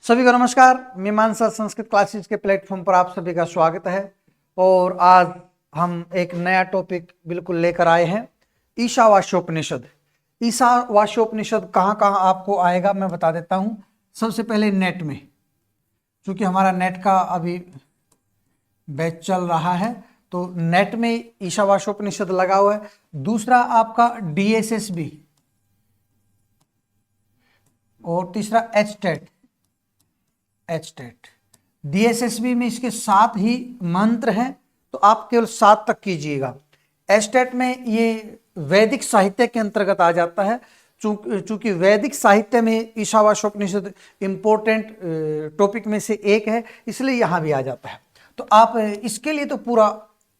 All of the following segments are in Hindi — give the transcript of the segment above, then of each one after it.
सभी को नमस्कार। मीमांसा संस्कृत क्लासेस के प्लेटफॉर्म पर आप सभी का स्वागत है। और आज हम एक नया टॉपिक बिल्कुल लेकर आए हैं, ईशावास्योपनिषद। ईशावास्योपनिषद कहाँ कहाँ आपको आएगा मैं बता देता हूँ। सबसे पहले नेट में, क्योंकि हमारा नेट का अभी बैच चल रहा है तो नेट में ईशावास्योपनिषद लगा हुआ है। दूसरा आपका DSSB और तीसरा एचटेट। DSSB में इसके 7 ही मंत्र हैं तो आप केवल 7 तक कीजिएगा। एचटेट में ये वैदिक साहित्य के अंतर्गत आ जाता है। चूंकि वैदिक साहित्य में ईशावास्योपनिषद इंपॉर्टेंट टॉपिक में से एक है, इसलिए यहाँ भी आ जाता है। तो आप इसके लिए तो पूरा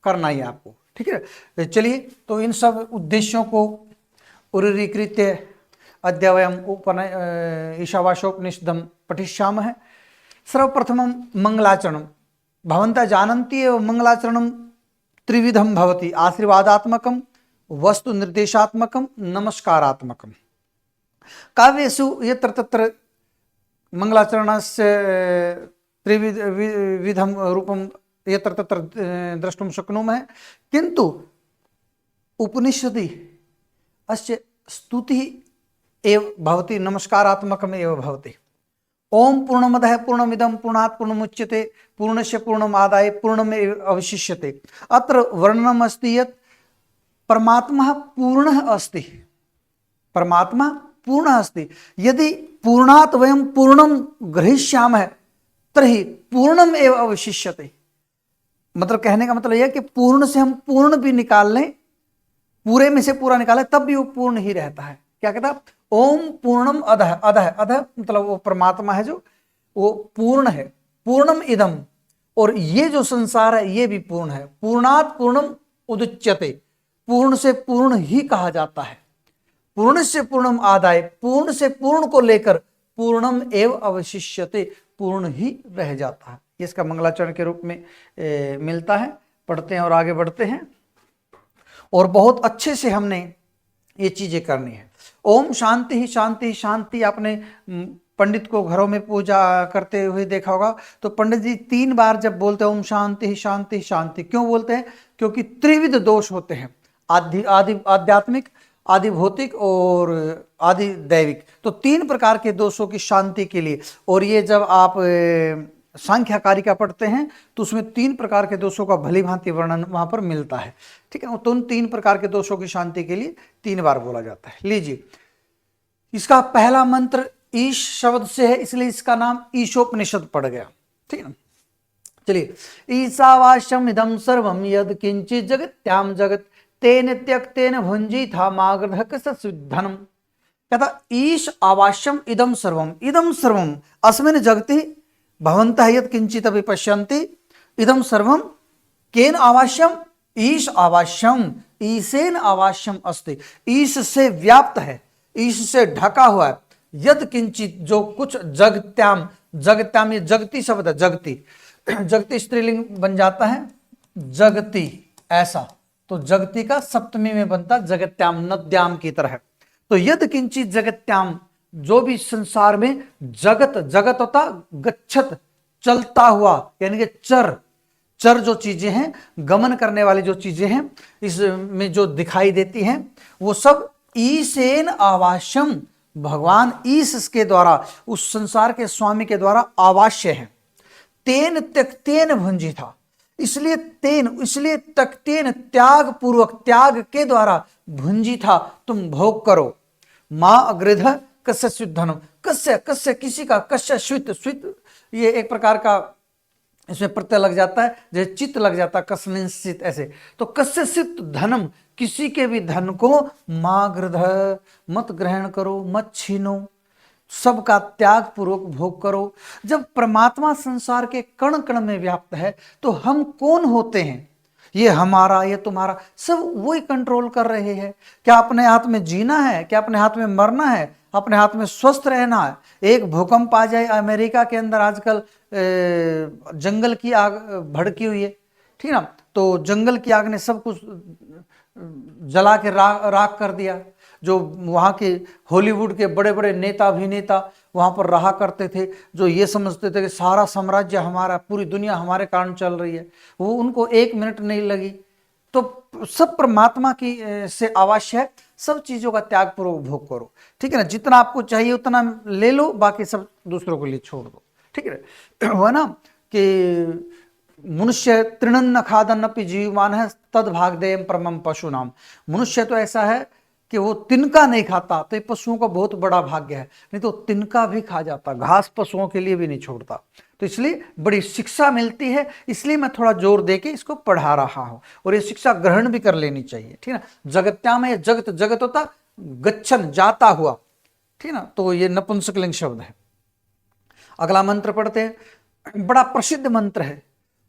करना ही है आपको, ठीक है। चलिए, तो इन सब उद्देश्यों को उरीकृत्य अद्य वयम् ईशावास्योपनिषदं पठिष्यामः। सर्वप्रथमं मंगलाचरणं। भवन्तः जानन्ति एव मंगलाचरणं त्रिविधं भवति: आशीर्वादात्मकं, वस्तु निर्देशात्मकं, नमस्कारात्मकं। काव्येषु यत्र तत्र मंगलाचरणस्य त्रिविधं रूपं यत्र तत्र द्रष्टुं शक्नुमः, किन्तु उपनिषदि अस्य स्तुतिः एव भवति, नमस्कारात्मकम् एव भवति। ओम पूर्णमदः पूर्णमिदं पूर्णात् पूर्णमुच्यते पूर्णस्य पूर्णमादाय पूर्णमेव अवशिष्यते। अत्र वर्णनम् अस्ति यत् परमात्मा पूर्णः अस्ति। परमात्मा पूर्णः अस्ति। यदि पूर्णात् वयं पूर्णं ग्रहीष्यामः तर्हि पूर्णम् एव अवशिष्यते। मतलब कहने का मतलब यह है कि पूर्ण से हम पूर्ण भी निकाल लें, पूरे में से पूरा निकालें, तब भी वो पूर्ण ही रहता है। क्या कहता है? ओम पूर्णम अधः। अधः मतलब वो परमात्मा है जो वो पूर्ण है। पूर्णम इदम, और ये जो संसार है ये भी पूर्ण है। पूर्णात् पूर्णम उदुच्यते, पूर्ण से पूर्ण ही कहा जाता है। पूर्ण से पूर्णम आदाय, पूर्ण से पूर्ण को लेकर पूर्णम एव अवशिष्यते, पूर्ण ही रह जाता है। इसका मंगलाचरण के रूप में मिलता है। पढ़ते हैं और आगे बढ़ते हैं, और बहुत अच्छे से हमने ये चीजें करनी है। ओम शांति ही शांति ही शांति। आपने पंडित को घरों में पूजा करते हुए देखा होगा, तो पंडित जी 3 बार जब बोलते हैं ओम शांति ही शांति ही शांति, क्यों बोलते हैं? क्योंकि त्रिविध दोष होते हैं, आध्यात्मिक, आदि भौतिक और आदि दैविक। तो 3 प्रकार के दोषों की शांति के लिए, और ये जब आप सांख्य कारिका पढ़ते हैं तो उसमें 3 प्रकार के दोषों का भली भांति वर्णन वहां पर मिलता है, ठीक है। तो उन 3 प्रकार के दोषों की शांति के लिए 3 बार बोला जाता है। लीजिए, इसका पहला मंत्र ईश शब्द से है, इसलिए इसका नाम ईशोपनिषद पड़ गया, ठीक है। चलिए, ईशावास्यम इदं सर्वं यद किंचित जगत्याम जगत तेन त्यक्तेन भुंजीथा मागधक सद्धनम। कहता ईश आवास्यम इदं सर्वम। इदं सर्वम अस्मिन् जगति भवन्तः यत् किंचित अपि पश्यन्ति, इदं सर्वं केन आवास्यम? ईश आवास्यम, ईशेन आवास्यम अस्ति। ईश से व्याप्त है, ईश से ढका हुआ है। यद किंचित, जो कुछ, जगत्याम। जगत्याम ये जगती शब्द है। जगती, जगती स्त्रीलिंग बन जाता है जगती, ऐसा। तो जगती का सप्तमी में बनता जगत्याम, नद्याम की तरह। तो यद किंचित जगत्याम, जो भी संसार में जगत, जगत होता गच्छत, चलता हुआ, यानी कि चर जो चीजें हैं, गमन करने वाली जो चीजें हैं, इसमें जो दिखाई देती हैं, वो सब ईशेन आवास्यम, भगवान ईश के द्वारा, उस संसार के स्वामी के द्वारा आवास्य है। तेन त्यक्तेन भुंजी था, इसलिए त्यक्तेन, त्याग पूर्वक, त्याग के द्वारा, भुंजी था, तुम भोग करो। माँ अग्रध कस्य स्विद्धनम, कस्य किसी का, कस्य स्वित ये एक प्रकार का इसमें प्रत्यय लग जाता है, जैसे चित्त लग जाता है, कस्मिंश्चित्, ऐसे। तो कस्य स्वित धनम, किसी के भी धन को मागृध, मत ग्रहण करो, मत छीनो, सबका त्याग पूर्वक भोग करो। जब परमात्मा संसार के कण कण में व्याप्त है तो हम कौन होते हैं? ये हमारा, ये तुम्हारा, सब वही कंट्रोल कर रहे हैं। क्या अपने हाथ में जीना है? क्या अपने हाथ में मरना है? अपने हाथ में स्वस्थ रहना है? एक भूकंप आ जाए, अमेरिका के अंदर आजकल जंगल की आग भड़की हुई है, ठीक ना। तो जंगल की आग ने सब कुछ जला के राख कर दिया। जो वहाँ के हॉलीवुड के बड़े बड़े नेता अभिनेता वहां पर रहा करते थे, जो ये समझते थे कि सारा साम्राज्य हमारा, पूरी दुनिया हमारे कारण चल रही है, वो उनको 1 मिनट नहीं लगी। तो सब परमात्मा की से आवश्यक सब चीजों का त्याग पूर्वक भोग करो, ठीक है ना। जितना आपको चाहिए उतना ले लो, बाकी सब दूसरों के लिए छोड़ दो, ठीक है। वो ना कि मनुष्य तृणन्न न खादन अपि जीवमान है तद भागदेयम परमम पशु नाम। मनुष्य तो ऐसा है कि वो तिनका नहीं खाता, तो ये पशुओं का बहुत बड़ा भाग्य है, नहीं तो तिनका भी खा जाता, घास पशुओं के लिए भी नहीं छोड़ता। तो इसलिए बड़ी शिक्षा मिलती है, इसलिए मैं थोड़ा जोर देके इसको पढ़ा रहा हूं, और ये शिक्षा ग्रहण भी कर लेनी चाहिए, ठीक है ना। जगत्याम है, जगत जगत होता गच्छन जाता हुआ, ठीक है ना, तो ये नपुंसकलिंग शब्द है। अगला मंत्र पढ़ते हैं, बड़ा प्रसिद्ध मंत्र है,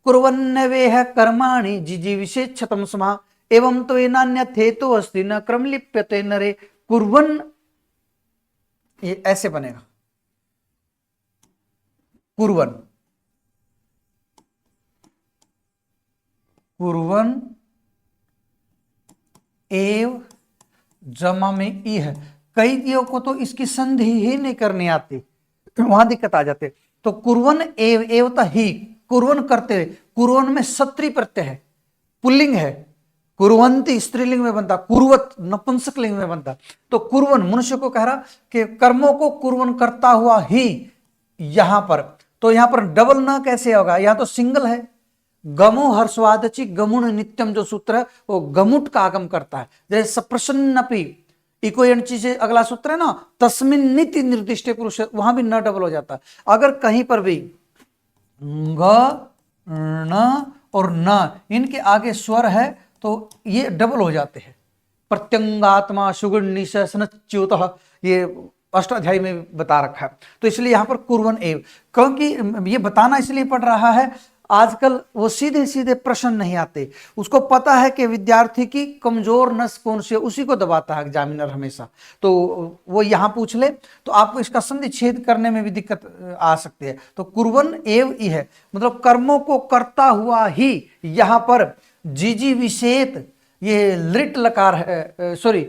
कुर्वन्नवेह कर्माणि जिजीविषेच्छतम स्मः एवं तो नान्यथेतो अस्ति न क्रम लिप्यते नरे। कुर्वन्, ये ऐसे बनेगा, कुर्वन्, कुर्वन् एव जमा में ई है। कई को तो इसकी संधि ही नहीं करनी आती, वहां दिक्कत आ जाते। तो कुर्वन् एव, एवता ही, कुर्वन् करते हुए, कुर्वन् में सत्री प्रत्यय है, पुल्लिंग है, कुर्वन्ति स्त्रीलिंग में बनता, कुर्वत नपुंसकलिंग में बनता। तो कुर्वन् मनुष्य को कह रहा कि कर्मों को कुर्वन् करता हुआ ही, यहां पर तो यहां पर डबल ना कैसे होगा, यहां तो सिंगल है। गमो हर्षवादची गमुण नित्यम जो सूत्र है वो गमुट का आगम करता है। जैसे सप्रसन्नपि इको से अगला सूत्र है ना, तस्मिन नित्य निर्दिष्ट पुरुष, वहां भी न डबल हो जाता है। अगर कहीं पर भी ग न और न इनके आगे स्वर है तो ये डबल हो जाते हैं। प्रत्यंगात्मा सुगुण ये अष्टाध्यायी में बता रखा है। तो इसलिए यहां पर कुर्वन् एव, क्योंकि ये बताना इसलिए पड़ रहा है, आजकल वो सीधे सीधे प्रश्न नहीं आते, उसको पता है कि विद्यार्थी की कमजोर नस कौन सी है, उसी को दबाता है एग्जामिनर हमेशा। तो वो यहां पूछ ले तो आपको इसका संधि छेद करने में भी दिक्कत आ सकती है। तो कुर्वन् एव ई है, मतलब कर्मों को करता हुआ ही। यहां पर जीजी विषेत, ये लिट लकार है, सॉरी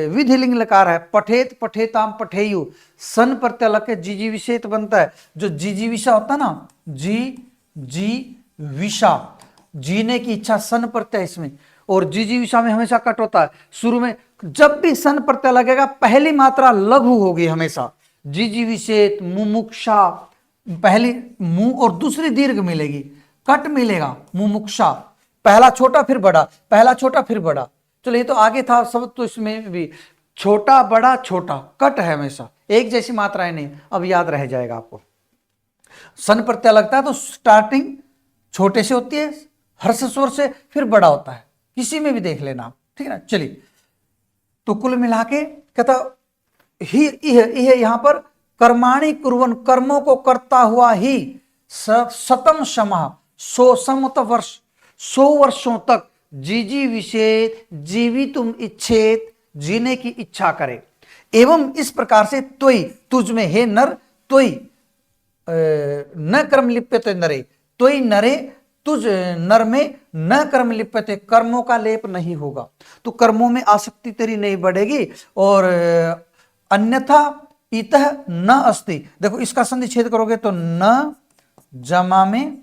विधिलिंग लकार है, पठेत पठेताम पठेयु, सन प्रत्यय लग के जीजी विषेत बनता है। जो जीजी विषा होता है ना, जी विषा, जीने की इच्छा, सन प्रत्यय इसमें, और जी विषा में हमेशा कट होता है। शुरू में जब भी सन प्रत्यय लगेगा पहली मात्रा लघु होगी हमेशा। जी विषेत, मुमुक्षा, पहली मुंह और दूसरी दीर्घ मिलेगी, कट मिलेगा, मुमुक्षा, पहला छोटा फिर बड़ा, पहला छोटा फिर बड़ा। चलो ये तो आगे था सब, तो इसमें भी छोटा बड़ा छोटा कट है हमेशा, एक जैसी मात्राएं नहीं। अब याद रह जाएगा आपको। सन प्रत्यय लगता है तो स्टार्टिंग छोटे से होती है, हर्ष स्वर से, फिर बड़ा होता है, किसी में भी देख लेना, ठीक है ना। चलिए, तो कुल मिला के कहता ही यहां पर कर्माणि कुर्वन्, कर्मों को करता हुआ ही, शतम क्षमा, 100 समत वर्ष, 100 वर्षों तक, जीजी विषेत, जीवितुम इच्छेत, जीने की इच्छा करे। एवं इस प्रकार से त्वयि, तुझ में हे नर, त्वयि न कर्म लिप्यते नरे, त्वयि नरे, तुझ नर में न कर्म लिप्यते, कर्मों का लेप नहीं होगा, तो कर्मों में आसक्ति तेरी नहीं बढ़ेगी। और अन्यथा इतः न अस्ति, देखो इसका संधि छेद करोगे तो न जमा में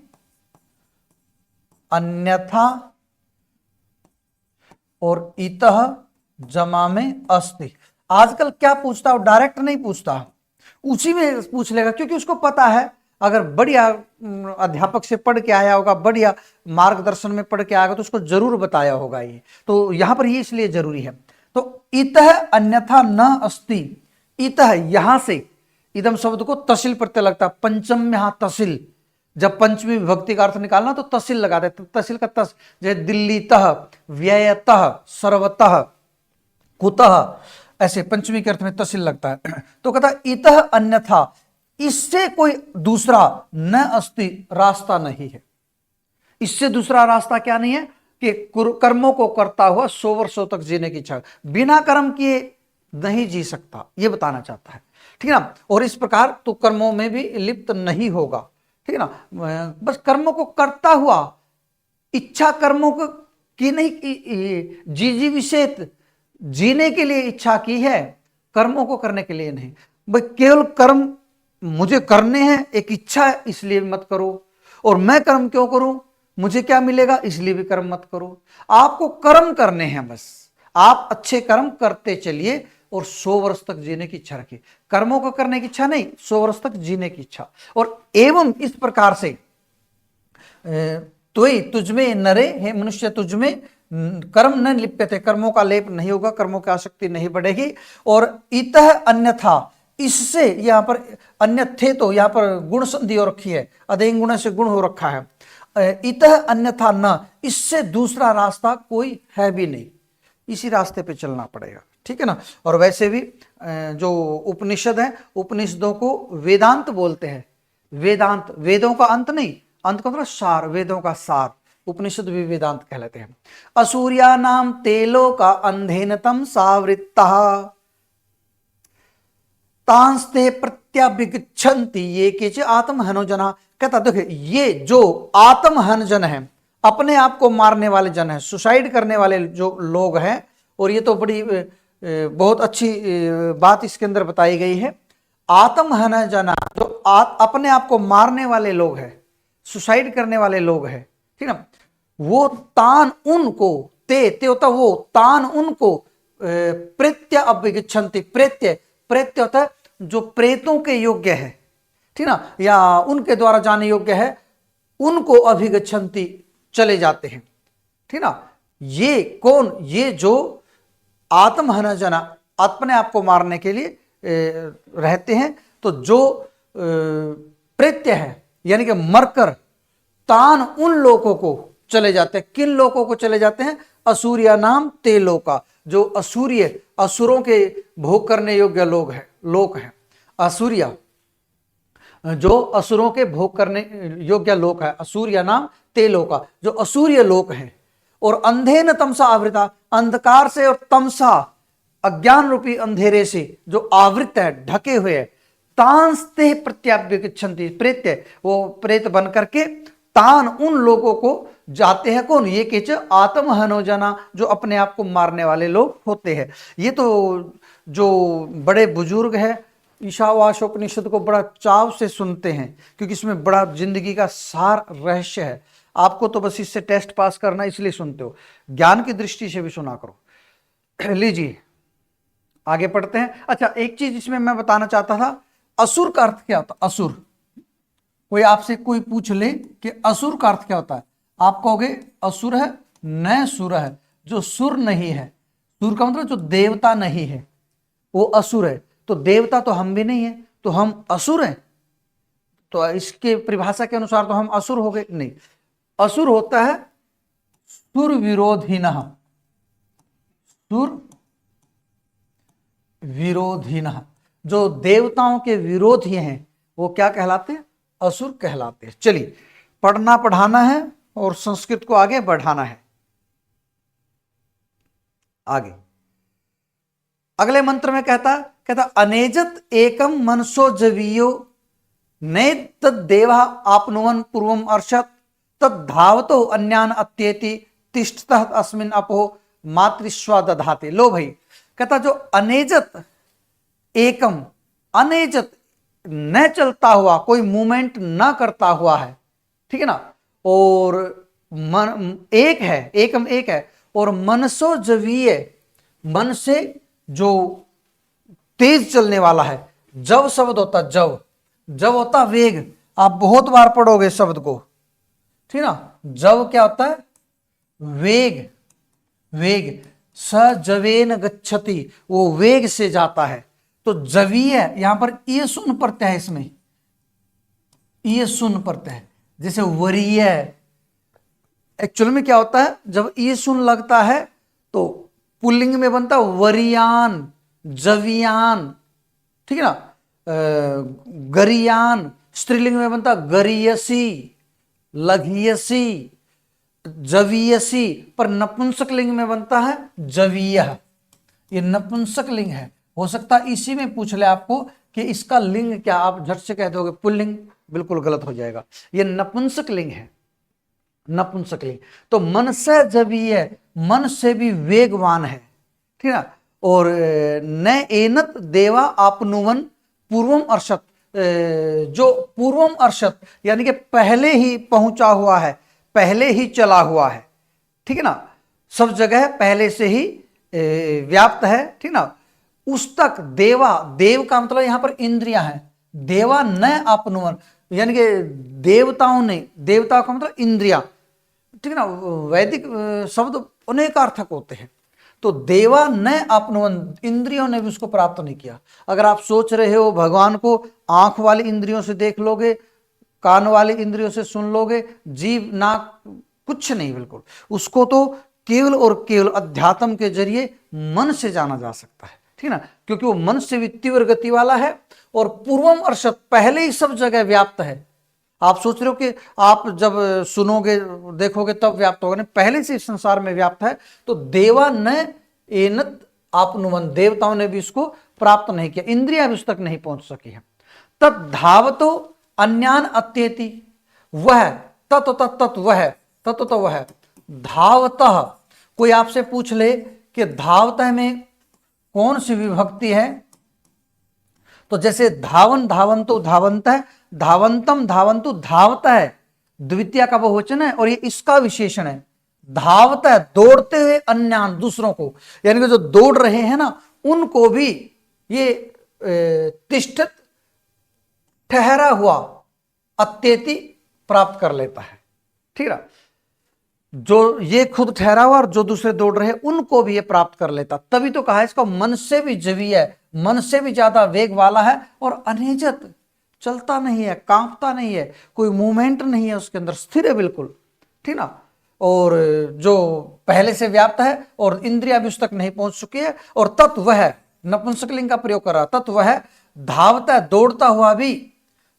अन्यथा और इतः जमा में अस्ति। आजकल क्या पूछता है, डायरेक्ट नहीं पूछता, उसी में पूछ लेगा, क्योंकि उसको पता है अगर बढ़िया अध्यापक से पढ़ के आया होगा, बढ़िया मार्गदर्शन में पढ़ के आएगा तो उसको जरूर बताया होगा ये। तो यहां पर ये इसलिए जरूरी है। तो इतः अन्यथा न अस्ति, इतः यहां से, इदम शब्द को तहसील प्रत्यय लगता है, पंचम में यहां तहसील, जब पंचमी विभक्ति का अर्थ निकालना तो तहसील लगा देते, तहसील का तस, जैसे दिल्लीतः, व्ययतः, सर्वतः, कुतः, ऐसे पंचमी के अर्थ में तहसील लगता है। तो कहता इतः अन्यथा, इससे कोई दूसरा न अस्ति, रास्ता नहीं है। इससे दूसरा रास्ता क्या नहीं है कि कर्मों को करता हुआ 100 वर्षों तक जीने की इच्छा, बिना कर्म किए नहीं जी सकता, यह बताना चाहता है, ठीक है ना। और इस प्रकार तो कर्मों में भी लिप्त नहीं होगा, ठीक है ना। बस कर्मों को करता हुआ, इच्छा कर्मों को की नहीं, जी विषेत, जीने के लिए इच्छा की है, कर्मों को करने के लिए नहीं। भाई केवल कर्म मुझे करने हैं, एक इच्छा है इसलिए मत करो, और मैं कर्म क्यों करूं, मुझे क्या मिलेगा इसलिए भी कर्म मत करो। आपको कर्म करने हैं, बस आप अच्छे कर्म करते चलिए और 100 वर्ष तक जीने की इच्छा रखिए। कर्मों को करने की इच्छा नहीं, 100 वर्ष तक जीने की इच्छा। और एवं इस प्रकार से तो तुझमें नरे हे मनुष्य, तुझमें कर्म न लिप्यते, कर्मों का लेप नहीं होगा, कर्मों की आसक्ति नहीं बढ़ेगी। और इतः अन्यथा, इससे यहां पर अन्य थे तो यहां पर गुण संधि हो रखी है, अधेन गुण से गुण हो रखा है। इतः अन्यथा न, इससे दूसरा रास्ता कोई है भी नहीं, इसी रास्ते पे चलना पड़ेगा, ठीक है ना। और वैसे भी जो उपनिषद है, उपनिषदों को वेदांत बोलते हैं। वेदांत, वेदों का अंत नहीं, अंत का मतलब सार, वेदों का सार, उपनिषद भी वेदांत कहलाते हैं। असूर्या नाम तेलो का अंधेनतम सावृत्ता तांस्ते प्रत्याभिगच्छन्ति ये केच आत्महनो जना। कहता देखिए, ये जो आत्महन जन है, अपने आप को मारने वाले जन है, सुसाइड करने वाले जो लोग हैं, और ये तो बड़ी बहुत अच्छी बात इसके अंदर बताई गई है। आत्महन जना, जो अपने आप को मारने वाले लोग हैं, सुसाइड करने वाले लोग हैं, ठीक ना, वो तान उनको, ते होता वो, तान उनको प्रेत्य अभिगच्छन्ति, प्रेत्य, प्रेत्य होता है जो प्रेतों के योग्य है, ठीक ना, या उनके द्वारा जाने योग्य है, उनको अभिगच्छन्ति, चले जाते हैं, ठीक ना। ये कौन, ये जो आत्महन जना, अपने आप को मारने के लिए रहते हैं, तो जो प्रेत्य है यानी कि मरकर तान उन लोगों को चले जाते हैं। किन लोगों को चले जाते हैं? असूर्या नाम ते लोका, जो असूर्य, असुरों के भोग करने योग्य लोग हैं। असूर्या जो असुरों के भोग करने योग्य लोक है, असूर्या नाम ते लोका, जो असूर्य लोक हैं। और अंधे न तमसा आवृता, अंधकार से और तमसा, अज्ञान रूपी अंधेरे से जो आवृत है, ढके हुए है। तांस्ते प्रत्याभिगच्छन्ति, प्रेत्य, वो प्रेत बन करके तान उन लोगों को जाते हैं। कौन? ये केच आत्महनो जना, जो अपने आप को मारने वाले लोग होते हैं। ये तो जो बड़े बुजुर्ग हैं, ईशावास्योपनिषद को बड़ा चाव से सुनते हैं, क्योंकि इसमें बड़ा जिंदगी का सार रहस्य है। आपको तो बस इससे टेस्ट पास करना, इसलिए सुनते हो, ज्ञान की दृष्टि से भी सुना करो। लीजिए आगे पढ़ते हैं। अच्छा, एक चीज इसमें मैं बताना चाहता था, असुर का अर्थ क्या होता है? असुर, कोई आपसे कोई पूछ ले कि असुर का अर्थ क्या होता है, आप कहोगे असुर है, न सुर है, जो सुर नहीं है। सुर का मतलब जो देवता नहीं है, वो असुर है। तो देवता तो हम भी नहीं है, तो हम असुर हैं? तो इसके परिभाषा के अनुसार तो हम असुर हो गए? नहीं, असुर होता है सुर विरोधिनः, सुर विरोधिनः, जो देवताओं के विरोधी हैं, वो क्या कहलाते हैं? असुर कहलाते हैं। चलिए, पढ़ना पढ़ाना है और संस्कृत को आगे बढ़ाना है। आगे अगले मंत्र में कहता अनेजत एकम मनसो जवीयो ने तद देवा आपनुवन पूर्वम अर्षत तद धावतो अन्यान अत्येति तिष्ठतः अस्मिन अपो मातृस्वा दधाते। लो भाई, कहता जो अनेजत एकम, अनेजत न चलता हुआ, कोई मूवमेंट न करता हुआ है, ठीक है ना, और मन एक है, एकम एक है, और मनसो जवीय, मन से जो तेज चलने वाला है। जव शब्द होता, जव, जव होता वेग, आप बहुत बार पढ़ोगे शब्द को, ठीक ना। जव क्या होता है? वेग, वेग, सजवेन गच्छति, वो वेग से जाता है। तो जवीय, यहां पर ये सुन प्रत्यय है, इसमें ये सुन प्रत्यय है। जैसे वरीय, एक्चुअल में क्या होता है, जब ये सुन लगता है तो पुल्लिंग में बनता वरियान, जवियान, ठीक है ना। गरियान स्त्रीलिंग में बनता गरियसी, लघियसी, जवीयसी, पर नपुंसक लिंग में बनता है जवीय। ये नपुंसक लिंग है। हो सकता है इसी में पूछ ले आपको कि इसका लिंग क्या, आप झट से कह दोगे पुल्लिंग, बिल्कुल गलत हो जाएगा। ये नपुंसक लिंग है, नपुंसक लिंग। तो मन से जवीय, मन से भी वेगवान है, ठीक है ना। और न एनत देवा आपनुवन पूर्वम अर्षत, जो पूर्वम अर्षत यानी कि पहले ही पहुंचा हुआ है, पहले ही चला हुआ है, ठीक है ना, सब जगह पहले से ही व्याप्त है, ठीक ना। उस तक देवा, देव का मतलब यहां पर इंद्रियां हैं, देवा न आपनुवन यानी कि देवताओं ने, देवता का मतलब इंद्रिया, ठीक है ना। वैदिक शब्द अनेकार्थक होते हैं, तो देवा न आपनुवन, इंद्रियों ने भी उसको प्राप्त नहीं किया। अगर आप सोच रहे हो भगवान को आंख वाली इंद्रियों से देख लोगे, कान वाली इंद्रियों से सुन लोगे, जीव नाक कुछ नहीं, बिल्कुल उसको तो केवल और केवल अध्यात्म के जरिए मन से जाना जा सकता है, ठीक ना, क्योंकि वो मन से भी तीव्र गति वाला है और पूर्वम अर्षत पहले ही सब जगह व्याप्त है। आप सोच रहे हो कि आप जब सुनोगे देखोगे तब व्याप्त होगा, नहीं, पहले से संसार में व्याप्त है। तो देवा न एनत आपनुवन, देवताओं ने भी इसको प्राप्त नहीं किया, इंद्रियां भी उस तक नहीं पहुंच सकी है। तत् धावतो अन्यान अत्येति, वह तत् तत् वह तत् तो वह धावतः, कोई आपसे पूछ ले कि धावतः में कौन सी विभक्ति है, तो जैसे धावन धावंतो धावंत है, धावंतम धावंतु धावत है, द्वितीय का बहुवचन है और ये इसका विशेषण है। धावत है दौड़ते हुए, अन्यान दूसरों को, यानी कि जो दौड़ रहे हैं ना उनको भी ये तिष्ठत ठहरा हुआ अत्येति प्राप्त कर लेता है, ठीक है। जो ये खुद ठहरा हुआ और जो दूसरे दौड़ रहे उनको भी ये प्राप्त कर लेता, तभी तो कहा इसका मन से भी जवी है, मन से भी ज्यादा वेग वाला है और अनिजत, चलता नहीं है, कांपता नहीं है, कोई मूवमेंट नहीं है उसके अंदर, स्थिर है बिल्कुल, ठीक ना। और जो पहले से व्याप्त है और इंद्रिया भी उस तक नहीं पहुंच चुकी है। और तत्व वह, नपुंसकलिंग का प्रयोग कर रहा, तत्व वह धावता, दौड़ता हुआ भी,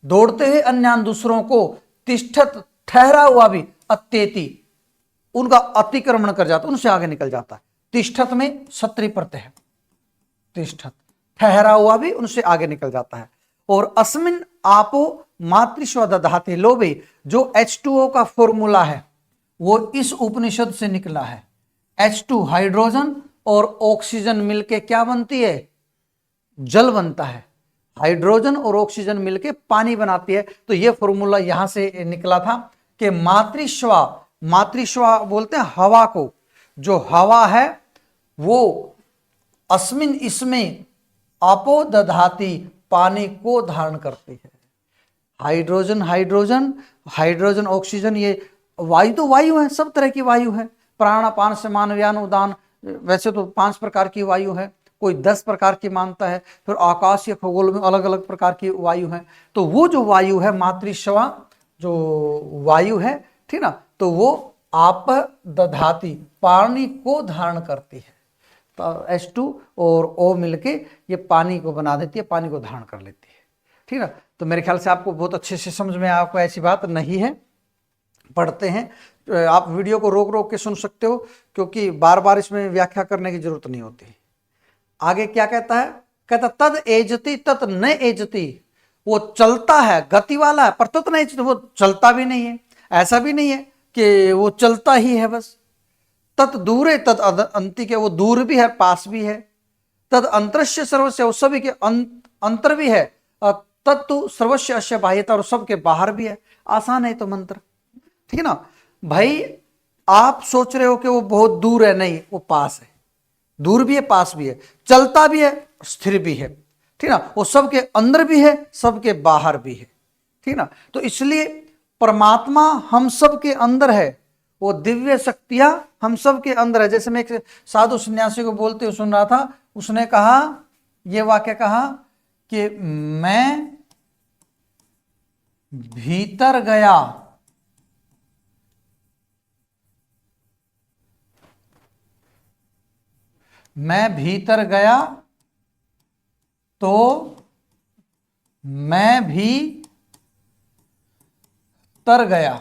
दौड़ते हुए अन्य दूसरों को, तिष्ठत ठहरा हुआ भी, अत्येति उनका अतिक्रमण कर जाता, उनसे आगे निकल जाता है। तिष्ठत में सत्री प्रत्यय है, तिष्ठत ठहरा हुआ भी उनसे आगे निकल जाता है। और अस्मिन आपो मातृस्व दधाते लोभे, जो H2O का फॉर्मूला है वो इस उपनिषद से निकला है। H2 हाइड्रोजन और ऑक्सीजन मिलके क्या बनती है, जल बनता है, हाइड्रोजन और ऑक्सीजन मिलके पानी बनाती है। तो ये फॉर्मूला यहां से निकला था कि मातृस्वा, मातृस्वा बोलते हैं हवा को, जो हवा है वो अस्मिन इसमें आपो दधाती पानी को धारण करती है। हाइड्रोजन हाइड्रोजन हाइड्रोजन ऑक्सीजन, ये वायु तो वायु है, सब तरह की वायु है, प्राण अपान समान व्यान उदान, वैसे तो 5 प्रकार की वायु है, कोई 10 प्रकार की मानता है, फिर आकाश या खगोल में अलग अलग प्रकार की वायु है। तो वो जो वायु है मातृस्वा जो वायु है, ठीक ना, तो वो आप दधाती पानी को धारण करती है। तो H2 और O मिलके ये पानी को बना देती है, पानी को धारण कर लेती है, ठीक ना। तो मेरे ख्याल से आपको बहुत अच्छे से समझ में, आपको ऐसी बात नहीं है, पढ़ते हैं आप वीडियो को रोक रोक के सुन सकते हो, क्योंकि बार बार इसमें व्याख्या करने की जरूरत नहीं होती। आगे क्या कहता है, कहता तद एजति तत् न एजति, वो चलता है, गति वाला है, पर तत् नहीं, वो चलता भी नहीं है, ऐसा भी नहीं है कि वो चलता ही है बस। तत् दूरे तद अंति के, वो दूर भी है पास भी है। तद अंतरस्य सर्वस्य, वो सभी के अंतर भी है। तत्तु सर्वस्य अश्य बाह्यता, और सबके बाहर भी है। आसान है तो मंत्र, ठीक है ना भाई। आप सोच रहे हो कि वो बहुत दूर है, नहीं, वो पास है, दूर भी है पास भी है, चलता भी है स्थिर भी है, ठीक ना। वो सबके अंदर भी है, सबके बाहर भी है, ठीक ना। तो इसलिए परमात्मा हम सब के अंदर है, वो दिव्य शक्तियां हम सब के अंदर है। जैसे मैं एक साधु सन्यासी को बोलते हुए सुन रहा था, उसने कहा, ये वाक्य कहा कि मैं भीतर गया मैं भीतर गया तो मैं भी तर गया।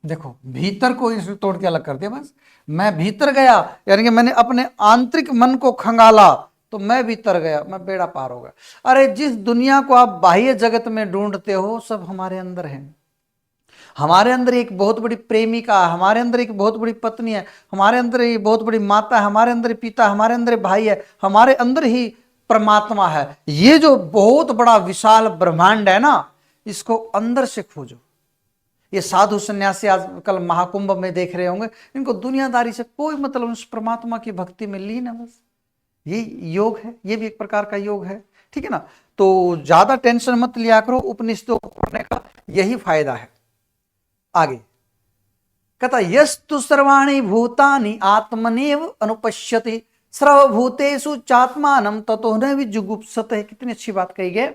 देखो भीतर को इसे तोड़ के अलग कर दिया, बस मैं भीतर गया यानी कि मैंने अपने आंतरिक मन को खंगाला तो मैं भीतर गया, मैं बेड़ा पार हो गया। अरे जिस दुनिया को आप बाह्य जगत में ढूंढते हो सब हमारे अंदर है। हमारे अंदर एक बहुत बड़ी प्रेमिका, हमारे अंदर एक बहुत बड़ी पत्नी है, हमारे अंदर एक बहुत बड़ी माता है, हमारे अंदर पिता, हमारे अंदर भाई है, हमारे अंदर ही परमात्मा है। ये जो बहुत बड़ा विशाल ब्रह्मांड है ना, इसको अंदर से खोजो। ये साधु सन्यासी आजकल महाकुंभ में देख रहे होंगे, इनको दुनियादारी से कोई मतलब, उस परमात्मा की भक्ति में लीन है बस। ये योग है, ये भी एक प्रकार का योग है, ठीक है ना। तो ज्यादा टेंशन मत लिया करो, उपनिषदों को पढ़ने का यही फायदा है। आगे कहता यस्तु सर्वाणि भूतानि आत्मनेव अनुपश्यति सर्वभूतेषु चात्मानं ततो न विजुगुप्सते। कितनी अच्छी बात कही है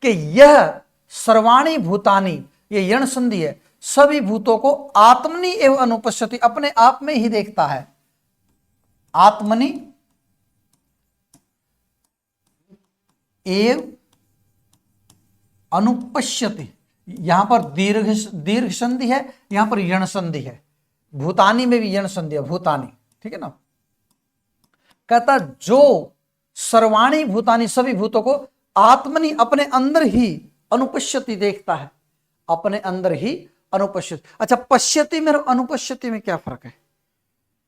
कि यह सर्वाणि भूतानि, ये यण संधि है, सभी भूतों को आत्मनि एव अनुपश्यति, अपने आप में ही देखता है। आत्मनि एव अनुपश्यति, यहां पर दीर्घ संधि है, यहां पर यण संधि है। भूतानी में भी यण संधि है, भूतानी, ठीक है ना। कहता जो सर्वाणी भूतानी, सभी भूतों को आत्मनि, अपने अंदर ही अनुपश्यति, देखता है, अपने अंदर ही अनुपश्यति। अच्छा, पश्यति में और अनुपश्यति में क्या फर्क है?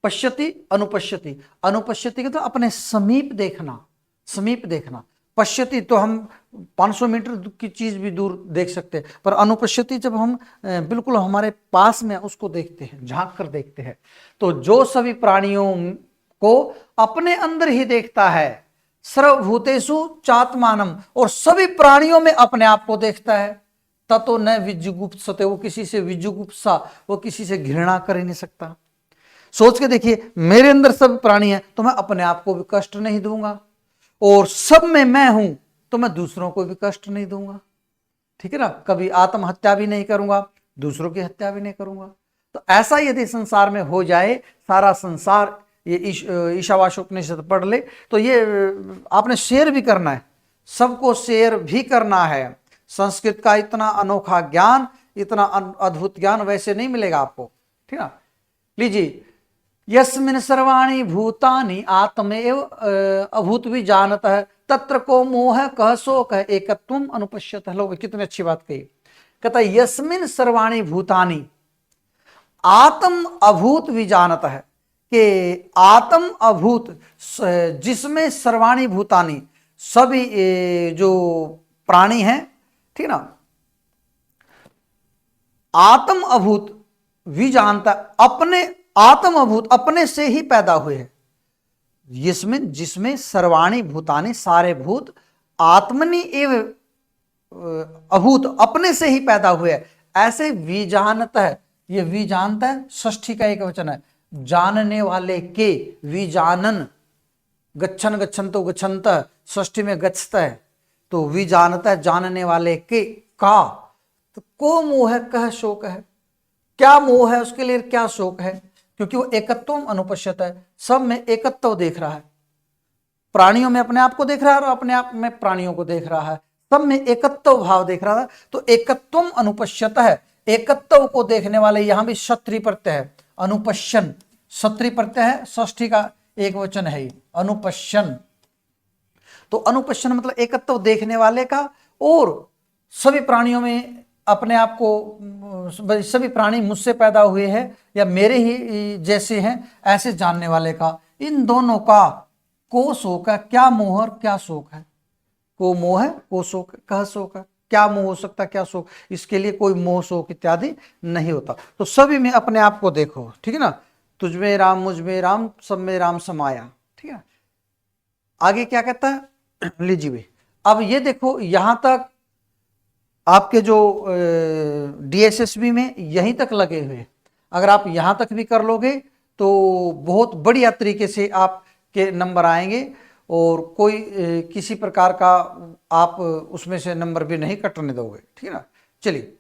पश्यति अनुपश्यति, अनुपश्यति का तो अपने समीप देखना, समीप देखना। पश्यति तो हम 500 मीटर की चीज भी दूर देख सकते हैं, पर अनुपश्यति जब हम बिल्कुल हमारे पास में उसको देखते हैं, झांक कर देखते हैं। तो जो सभी प्राणियों को अपने अंदर ही देखता है, सर्वभूतेषु चात्मानम, और सभी प्राणियों में अपने आप को देखता है, ततो न विजुगुप्सते, वो किसी से विजुगुप्सा, वो किसी से घृणा कर ही नहीं सकता। सोच के देखिए, मेरे अंदर सब प्राणी है तो मैं अपने आप को भी कष्ट नहीं दूंगा, और सब में मैं हूं तो मैं दूसरों को भी कष्ट नहीं दूंगा, ठीक है ना। कभी आत्महत्या भी नहीं करूंगा, दूसरों की हत्या भी नहीं करूंगा। तो ऐसा यदि संसार में हो जाए, सारा संसार, ये ईशावास्योपनिषद पढ़ ले तो ये आपने शेयर भी करना है, सबको शेयर भी करना है। संस्कृत का इतना अनोखा ज्ञान, इतना अद्भुत ज्ञान वैसे नहीं मिलेगा आपको, ठीक है ना। लीजिए, यस्मिन् सर्वाणि भूतानि आत्मैव अभूत विजानतः तत्र को मोह कह शोक एकत्वम अनुपश्यतः। लो, कितनी अच्छी बात कही। कहता यस्मिन् सर्वाणि भूतानि, आत्म अभूत विजानतः, कि आत्म अभूत, जिसमें सर्वाणि भूतानि, सभी जो प्राणी हैं, ठीक ना, आत्म अभूत विजानता, अपने आत्म अभूत, अपने से ही पैदा हुए हैं। जिसमें सर्वाणी भूतानि, सारे भूत, आत्मनि एव अभूत, अपने से ही पैदा हुए हैं। ऐसे विजानता है, ये विजानता है षष्ठी का एक वचन है, जानने वाले के, विजानन, गच्छन गच्छन्तो गच्छन्तः, षष्ठी में गच्छत है, तो विजानता है जानने वाले के का। तो को मोह कह शोक है, क्या मोह है उसके लिए, क्या शोक है? क्योंकि वो एकत्व अनुपश्यत है, सब में एकत्व देख रहा है। प्राणियों में अपने आप को देख रहा है और अपने आप में प्राणियों को देख रहा है, सब में एकत्व भाव देख रहा है। तो एकत्व अनुपश्यत है, एकत्व को देखने वाले, यहां भी क्षत्रि प्रत्यय है, अनुपश्यन, क्षत्रि प्रत्यय है, षष्ठी का एक वचन है अनुपश्यन। तो अनुपश्यन मतलब एकत्व देखने वाले का, और सभी प्राणियों में अपने आप को, सभी प्राणी मुझसे पैदा हुए हैं या मेरे ही जैसे हैं, ऐसे जानने वाले का। इन दोनों का को शोक है, क्या मोह और क्या शोक है? को मोह है, को शोक, कह शोक है। क्या मोह हो सकता है, क्या शोक? इसके लिए कोई मोह शोक इत्यादि नहीं होता। तो सभी में अपने आप को देखो, ठीक है ना। तुझ में राम, मुझ में राम, सब में राम समाया, ठीक है। आगे क्या कहता है, लीजिए अब ये देखो, यहां तक आपके जो DSSB में यहीं तक लगे हुए, अगर आप यहां तक भी कर लोगे तो बहुत बढ़िया तरीके से आपके नंबर आएंगे, और कोई किसी प्रकार का आप उसमें से नंबर भी नहीं कटने दोगे, ठीक है ना। चलिए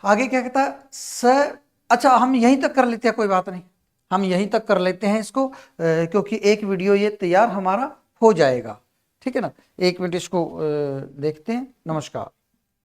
आगे क्या कहता है, अच्छा हम यहीं तक कर लेते हैं, कोई बात नहीं, हम यहीं तक कर लेते हैं इसको, क्योंकि एक वीडियो ये तैयार हमारा हो जाएगा, ठीक है ना। 1 मिनट इसको देखते हैं। नमस्कार।